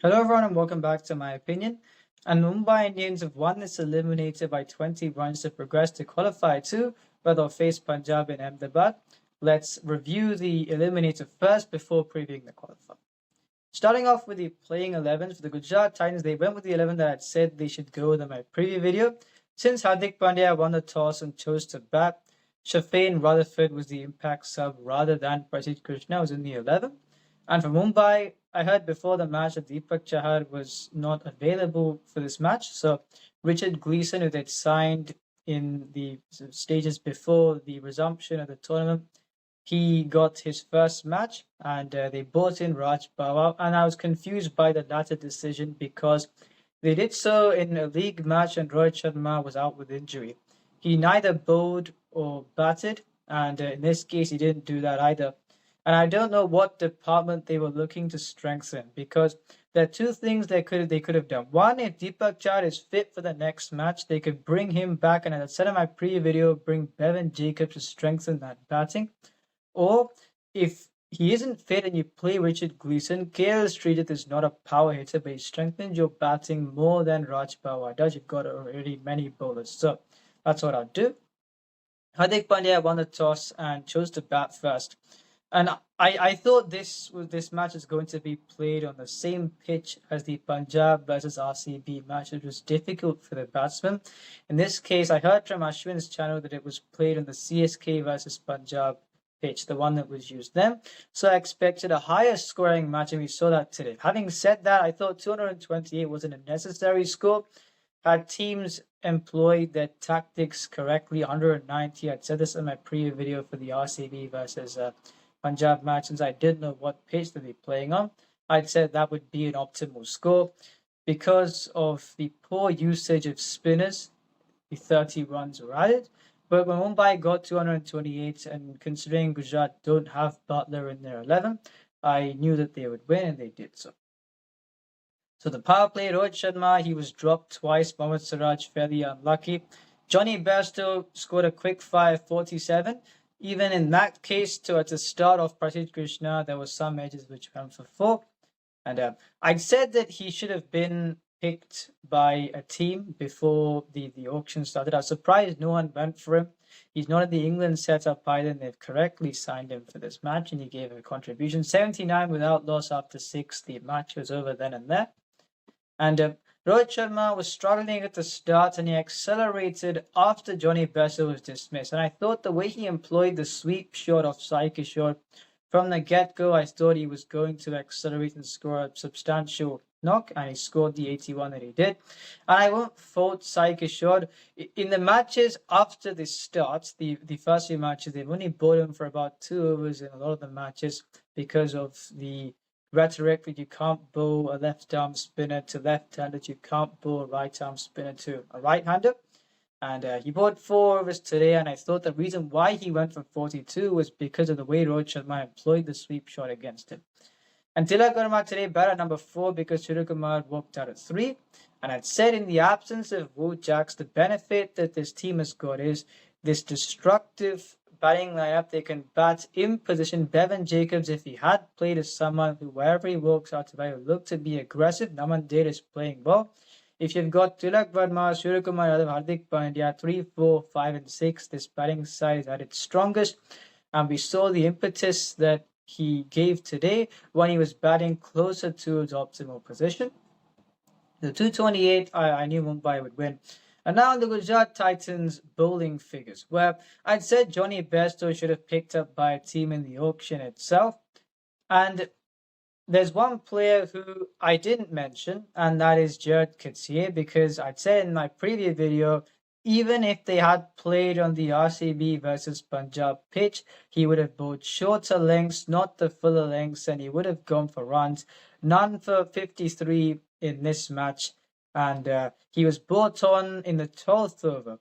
Hello everyone and welcome back to My Opinion. And Mumbai Indians have won this eliminator by 20 runs to progress to Qualifier 2, where they'll face Punjab in Ahmedabad. Let's review the eliminator first before previewing the qualifier. Starting off with the playing 11s for the Gujarat Titans, they went with the 11 that I'd said they should go with in my preview video. Since Hardik Pandya won the toss and chose to bat, Shafane Rutherford was the impact sub rather than Prasidh Krishna was in the 11. And for Mumbai, I heard before the match that Deepak Chahar was not available for this match. So Richard Gleeson, who they'd signed in the stages before the resumption of the tournament, he got his first match and they brought in Raj Bawa. And I was confused by the latter decision because they did so in a league match and Rohit Sharma was out with injury. He neither bowled or batted, and in this case, he didn't do that either. And I don't know what department they were looking to strengthen because there are two things they could have done. One, if Deepak Chahar is fit for the next match, they could bring him back, and as I said in my pre video, bring Bevan Jacobs to strengthen that batting. Or if he isn't fit and you play Richard Gleeson, KL Sridhar is not a power hitter, but he strengthens your batting more than Raj Bawa does. You've got already many bowlers. So that's what I'll do. Hardik Pandya won the toss and chose to bat first. And I thought this match is going to be played on the same pitch as the Punjab versus RCB match, which was difficult for the batsmen. In this case, I heard from Ashwin's channel that it was played on the CSK versus Punjab pitch, the one that was used then. So I expected a higher scoring match, and we saw that today. Having said that, I thought 228 wasn't a necessary score. Had teams employed their tactics correctly, 190. I'd said this in my previous video for the RCB versus Punjab match, since I didn't know what pitch they'd be playing on. I'd said that would be an optimal score. Because of the poor usage of spinners, the 30 runs were added. But when Mumbai got 228, and considering Gujarat don't have Butler in their 11, I knew that they would win, and they did so. So the power play, Rohit Sharma, he was dropped twice. Mohammad Siraj fairly unlucky. Johnny Bairstow scored a quick fire 47. Even in that case, at the start of Prasidh Krishna, there were some edges which went for 4. And I'd said that he should have been picked by a team before the auction started. I was surprised no one went for him. He's not in the England setup either, and they've correctly signed him for this match, and he gave a contribution. 79 without loss after 6. The match was over then and there. And Rohit Sharma was struggling at the start, and he accelerated after Johnny Bairstow was dismissed. And I thought the way he employed the sweep shot of Sai Kishore from the get-go, I thought he was going to accelerate and score a substantial knock, and he scored the 81 that he did. And I won't fault Sai Kishore. In the matches after this starts, the first few matches, they've only bowled him for about 2 overs in a lot of the matches because of the rhetoric that you can't bowl a left-arm spinner to left-handed, you can't bowl a right-arm spinner to a right-hander. And he bowled 4 overs today, and I thought the reason why he went for 42 was because of the way Rohit Sharma employed the sweep shot against him. And Tilak Verma today batted at number 4 because Suryakumar walked out at 3. And I'd said in the absence of Wu Jacks, the benefit that this team has got is this destructive batting lineup. They can bat in position. Bevan Jacobs, if he had played as someone who, wherever he walks out today, will look to be aggressive. Naman Dale is playing well. If you've got Tilak Verma, Suryakumar Yadav, Hardik Pandya, 3, 4, 5, and 6, this batting side is at its strongest. And we saw the impetus that he gave today when he was batting closer to his optimal position. The 228, I knew Mumbai would win. And now the Gujarat Titans bowling figures, where I'd said Johnny Bairstow should have picked up by a team in the auction itself. And there's one player who I didn't mention, and that is Jared Katsier, because I'd said in my previous video, even if they had played on the RCB versus Punjab pitch, he would have bowled shorter lengths, not the fuller lengths, and he would have gone for runs. None for 53 in this match. And he was brought on in the 12th over.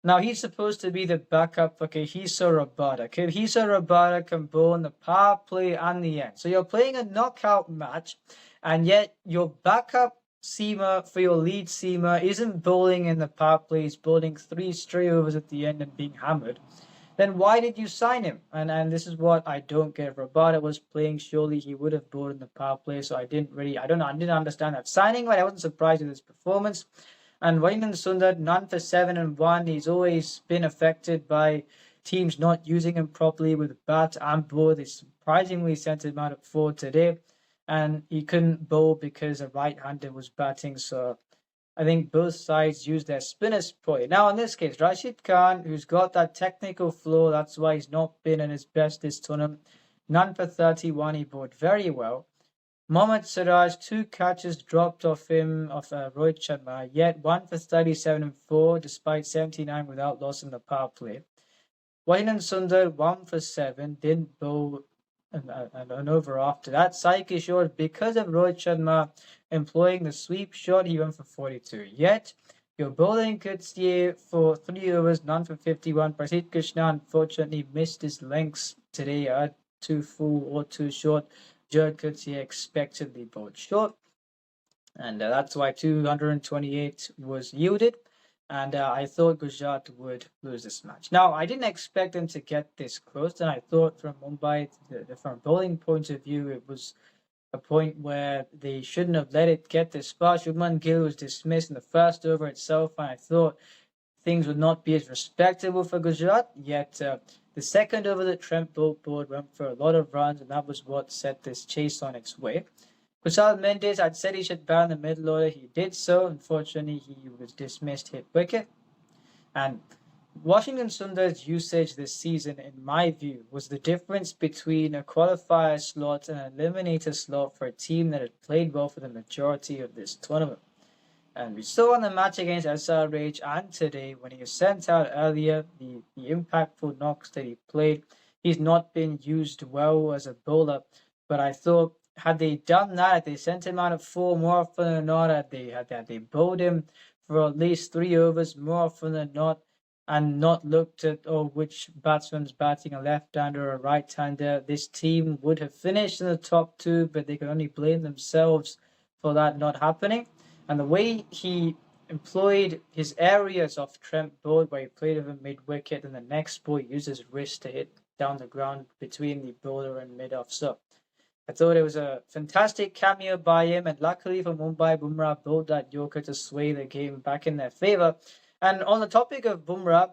Now, he's supposed to be the backup for Kagiso Rabada. Kagiso Rabada can bowl in the power play and the end. So you're playing a knockout match, and yet your backup seamer for your lead seamer isn't bowling in the power play. He's bowling 3 straight overs at the end and being hammered. then why did you sign him? And this is what I don't get. If Rabada was playing, surely he would have bowled in the power play. So I didn't understand that signing, but I wasn't surprised with his performance. And Wayland Sundar, none for 7 and 1. He's always been affected by teams not using him properly with bat and ball. They surprisingly sent him out at 4 today, and he couldn't bowl because a right-hander was batting. So I think both sides use their spinners poorly. Now, in this case, Rashid Khan, who's got that technical flaw, that's why he's not been at his best this tournament. None for 31. He bowled very well. Mohammad Siraj, 2 catches dropped off him, of Rohit Sharma, yet 1 for 37 and 4, despite 79 without loss in the power play. Wayland Sundar, 1 for 7, didn't bowl an over after that. Sai Kishore, because of Rohit Sharma employing the sweep shot, he went for 42. Yet, your bowling Kutsie for 3 overs, none for 51. Prasidh Krishna unfortunately missed his lengths today, 2 full or 2 short. Jared Kutsie expectedly bowled short, and that's why 228 was yielded. And I thought Gujarat would lose this match. Now, I didn't expect them to get this close, and I thought from Mumbai, from a bowling point of view, it was a point where they shouldn't have let it get this far. Shubman Gill was dismissed in the first over itself, and I thought things would not be as respectable for Gujarat. Yet the second over that Trent Bolt bowled went for a lot of runs, and that was what set this chase on its way. Kusal Mendes, I'd said he should bat in the middle order. He did so. Unfortunately, he was dismissed, hit wicket. And Washington Sundar's usage this season, in my view, was the difference between a qualifier slot and an eliminator slot for a team that had played well for the majority of this tournament. And we saw in the match against SRH and today, when he was sent out earlier, the impactful knocks that he played, he's not been used well as a bowler. But I thought, had they done that, had they sent him out at 4 more often than not, had they bowled him for at least 3 overs more often than not, and not looked at which batsman's batting, a left-hander or a right-hander, this team would have finished in the top 2, but they could only blame themselves for that not happening. And the way he employed his areas off Trent Bolt, where he played with him mid-wicket, and the next ball he used his wrist to hit down the ground between the bowler and mid-off. So I thought it was a fantastic cameo by him, and luckily for Mumbai, Bumrah bowled that Yorker to sway the game back in their favour. And on the topic of Bumrah,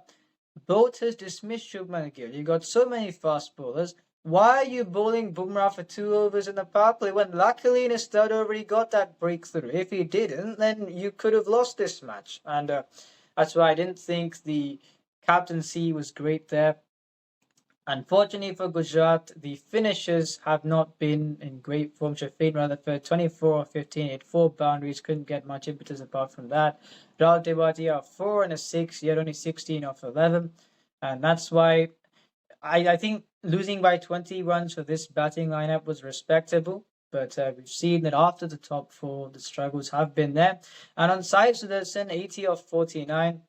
Bolt has dismissed Shubman Gill. You got so many fast bowlers. Why are you bowling Bumrah for 2 overs in the power play when luckily in his third over he got that breakthrough? If he didn't, then you could have lost this match. And that's why I didn't think the captaincy was great there. Unfortunately for Gujarat, the finishers have not been in great form. Shafeen Rutherford, 24 of 15, hit 4 boundaries, couldn't get much impetus apart from that. Rahul Tewatia, 4 and a 6, yet only 16 of 11. And that's why I think losing by 20 runs for this batting lineup was respectable. But we've seen that after the top 4, the struggles have been there. And on Sai Sudarshan, 80 of 49.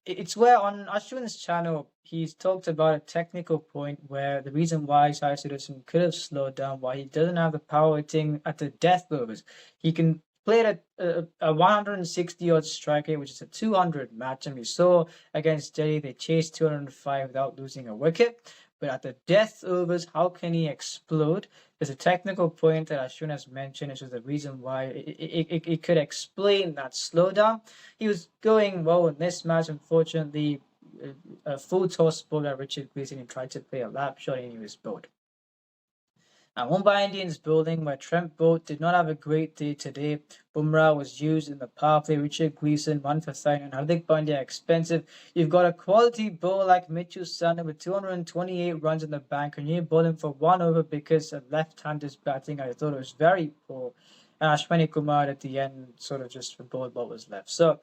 It's where on Ashwin's channel, he's talked about a technical point where the reason why Sai Sudarshan could have slowed down, why he doesn't have the power hitting at the death overs. He can play at a 160-odd strike rate, which is a 200 match. And we saw against Delhi, they chased 205 without losing a wicket. But at the death overs, how can he explode? There's a technical point that Ashwin has mentioned, which is the reason why it could explain that slowdown. He was going well in this match. Unfortunately, a full toss ball by Richard Gleeson. He tried to play a lap shot and he was bowled. Now, Mumbai Indians bowling, where Trent Bolt did not have a great day today. Bumrah was used in the power play. Richard Gleeson, 1 for 39. Hardik Pandya, expensive. You've got a quality bowler like Mitchell Sandner with 228 runs in the bank, and you're bowling for 1 over because a left-hander's batting. I thought it was very poor. And Ashwani Kumar at the end sort of just bowled what was left. So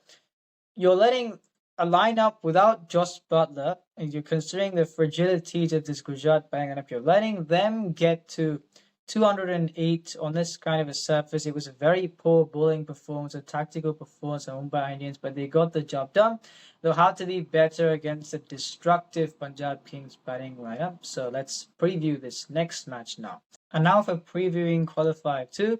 you're letting a lineup without Josh Butler, and you're considering the fragilities of this Gujarat batting lineup, you're letting them get to 208 on this kind of a surface. It was a very poor bowling performance, a tactical performance of Mumbai Indians, but they got the job done. They'll have to be better against a destructive Punjab Kings batting lineup. So let's preview this next match now. And now for previewing Qualifier 2.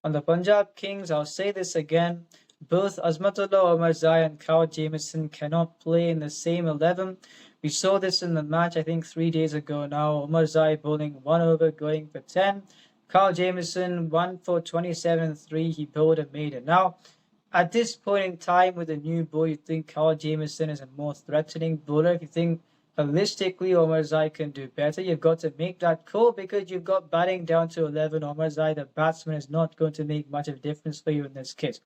On the Punjab Kings, I'll say this again. both Azmatullah Omarzai and Kyle Jamieson cannot play in the same 11. We saw this in the match, I think 3 days ago now. Omarzai bowling 1 over, going for 10. Kyle Jamieson 1 for 27 and 3. He bowled a maiden. Now, at this point in time with a new bowler, you think Kyle Jamieson is a more threatening bowler. If you think realistically Omarzai can do better, you've got to make that call because you've got batting down to 11. Omarzai, the batsman, is not going to make much of a difference for you in this case.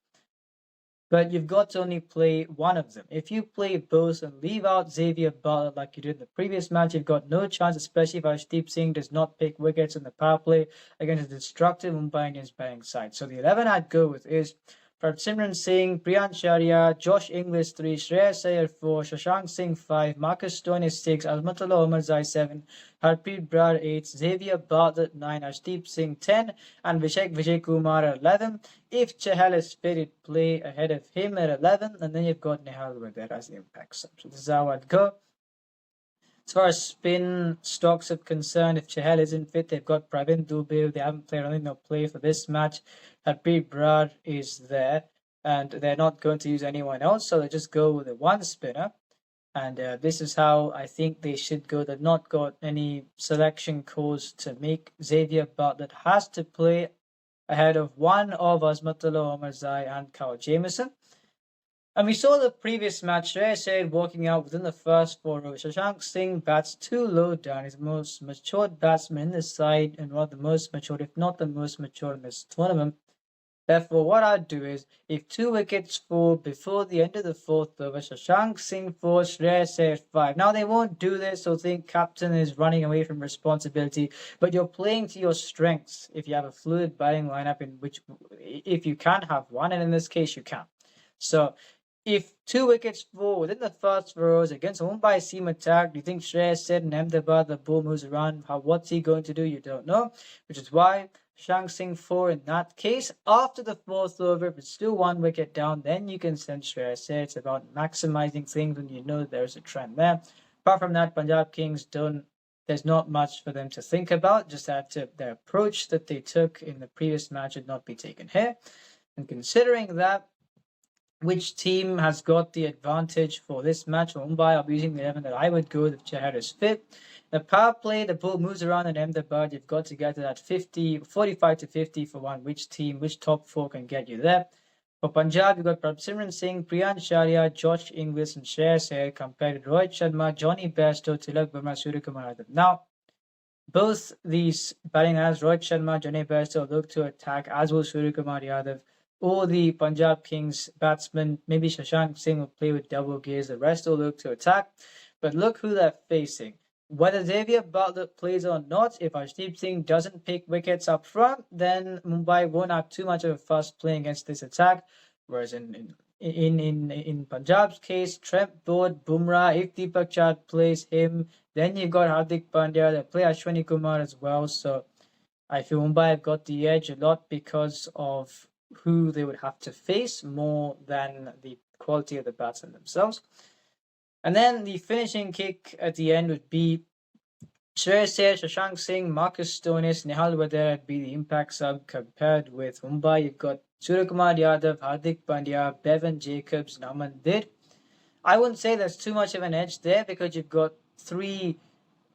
But you've got to only play one of them. If you play both and leave out Xavier Butler like you did in the previous match, you've got no chance, especially if Arshdeep Singh does not pick wickets in the power play against a destructive Mumbai Indians batting side. So the 11 I'd go with is Simran Singh, Priyansh Sharia, Josh Inglis 3, Shreyas Iyer 4, Shashank Singh 5, Marcus Stoinis 6, Azmatullah Omarzai 7, Harpreet Brar 8, Xavier Bartlett 9, Arshdeep Singh 10, and Vijay Kumar 11. If Chahal is fit, he'd play ahead of him at 11, and then you've got Nehal Wader as the impact sub. So this is how I'd go. As far as spin stocks are concerned, if Chahal isn't fit, they've got Pravin Dubey. They haven't played. I don't think they'll play for this match. Harpreet Brar is there, and they're not going to use anyone else, so they just go with the one spinner. And this is how I think they should go. They've not got any selection calls to make. Xavier Bartlett has to play ahead of one of Azmatullah Omarzai and Kyle Jamieson. And we saw the previous match, Shreyas Iyer walking out within the first 4 overs. Shashank Singh bats too low down. He's the most matured batsman in this side and one of the most matured, if not the most matured in this tournament. Therefore, what I'd do is, if 2 wickets fall before the end of the 4th over, Shashank Singh 4, Shreyas Iyer 5. Now, they won't do this, so think captain is running away from responsibility, but you're playing to your strengths if you have a fluid batting lineup, in which, if you can have one, and in this case, you can. So, if 2 wickets fall within the first 4 overs against a Mumbai seam attack, do you think Shreyas Iyer and Ahmedabad, the ball moves around? What's he going to do? You don't know, which is why Shashank Singh 4 in that case. After the 4th over, if it's still 1 wicket down, then you can send Shreyas Iyer. It's about maximizing things when you know there's a trend there. Apart from that, Punjab Kings there's not much for them to think about. Just that their approach that they took in the previous match should not be taken here. And considering that, which team has got the advantage for this match? Mumbai, I'll be using the 11 that I would go if Chahal is fit. The power play, the ball moves around in Ahmedabad. You've got to get to that 45 to 50 for one. Which top 4 can get you there? For Punjab, you've got Simran Singh, Priyansh Sharia, Josh Inglis, and Shreyas Iyer compared to Rohit Sharma, Johnny Bairstow, Tilak Verma, Suryakumar Yadav. Now, both these batting as Rohit Sharma, Johnny Bairstow look to attack, as will Suryakumar Yadav. All the Punjab Kings batsmen, maybe Shashank Singh will play with double gears. The rest will look to attack. But look who they're facing. Whether Xavier Bartlett plays or not, if Arshdeep Singh doesn't pick wickets up front, then Mumbai won't have too much of a fuss playing against this attack. Whereas in Punjab's case, Trent Boyd, Bumrah, if Deepak Chand plays him, then you've got Hardik Pandya. They play Ashwini Kumar as well. So I feel Mumbai have got the edge a lot because of who they would have to face more than the quality of the batsmen themselves. And then the finishing kick at the end would be Shreyas Iyer, Shashank Singh, Marcus Stoinis, Nehal Wader would be the impact sub compared with Mumbai. You've got Suryakumar Yadav, Hardik Pandya, Bevan Jacobs, Naman Dir. I wouldn't say there's too much of an edge there because you've got 3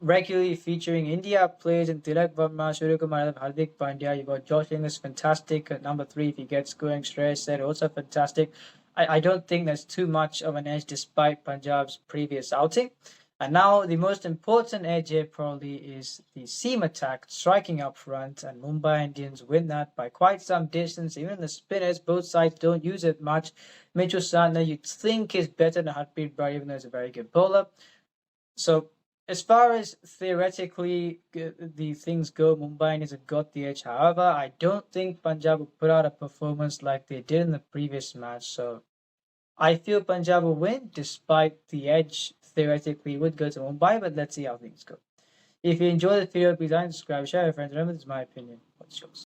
regularly featuring India players in Tilak Verma, Suryakumar Yadav, Hardik Pandya. You've got Josh Inglis, fantastic at number 3 if he gets going. Shreyas Iyer also fantastic. I don't think there's too much of an edge despite Punjab's previous outing. And now the most important edge here probably is the seam attack, striking up front, and Mumbai Indians win that by quite some distance. Even the spinners, both sides don't use it much. Mitchell Santner, you'd think is better than Harpreet Brar, even though he's a very good bowler. So as far as theoretically the things go, Mumbai Indians have got the edge. However, I don't think Punjab will put out a performance like they did in the previous match. So I feel Punjab will win, despite the edge theoretically would go to Mumbai, but let's see how things go. If you enjoyed the video, please like and subscribe, share with your friends. Remember, this is my opinion. What's yours?